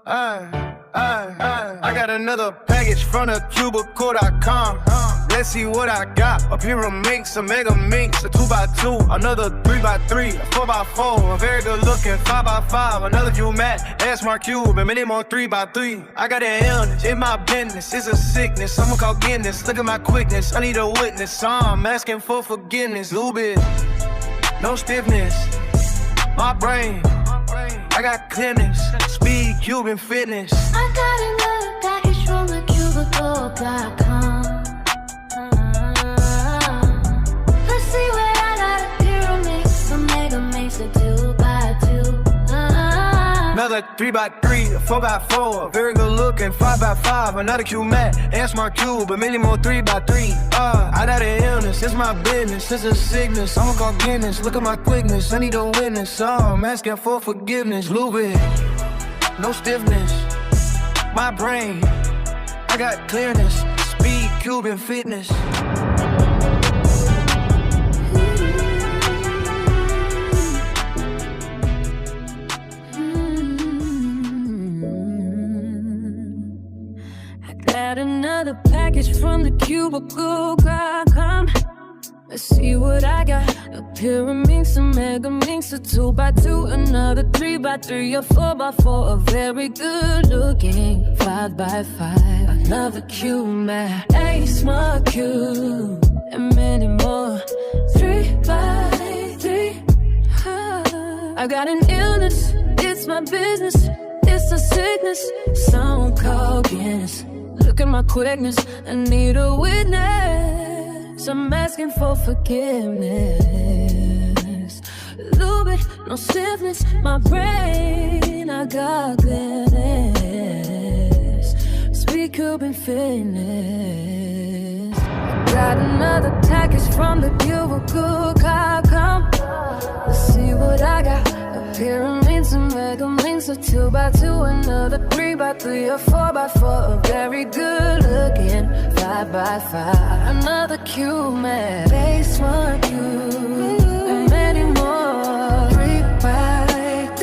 I got another package from the cubicle.com. Let's see what I got. A pyramid mix, a mega mix, a 2x2, another 3x3, a 4x4, a very good looking 5x5, another view mat, add smart cube, and many more 3x3. I got an illness, it's my business, it's a sickness. Someone call Guinness, look at my quickness. I need a witness, so I'm asking for forgiveness. Lube it, no stiffness. My brain, I got clearness. Speedcubing fitness. I got another package from the cubicle.com. Let's see what I got. A pyramid, some mega mix, a 2x2. Another 3x3, a 4x4, a very good looking 5x5, another cube mat, and smart cube, but many more 3x3. I got an illness, it's my business, it's a sickness. I'ma call Guinness, look at my quickness. I need a witness, so I'm asking for forgiveness. Lube it, no stiffness. My brain, I got clearness. Speedcubing fitness. Got another package from the cubicle.com. Let's see what I got. A pyramid, some mega mix, a 2x2, another 3x3, a 4x4, a very good looking 5x5, another cube mat, a smart cube, and many more 3x3. I got an illness, it's my business, it's a sickness. Someone call Guinness. Look at my quickness, I need a witness. I'm asking for forgiveness. Lube it, no stiffness. My brain, I got clearness. Speedcubing fitness. Got another package from the cubicle.com. Let's see what I got. A pyramid, some mega links, a 2x2, another 3x3, a 4x4, a very good looking 5x5, another cube mat, base smart cube, and many more 3x3.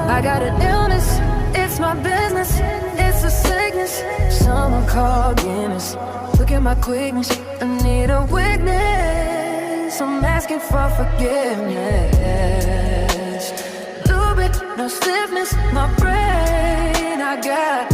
I got an illness, it's my business, it's a sickness. Someone call Guinness. Look at my quickness, I need a witness. I'm asking for forgiveness. Lube it, no stiffness. My brain, I got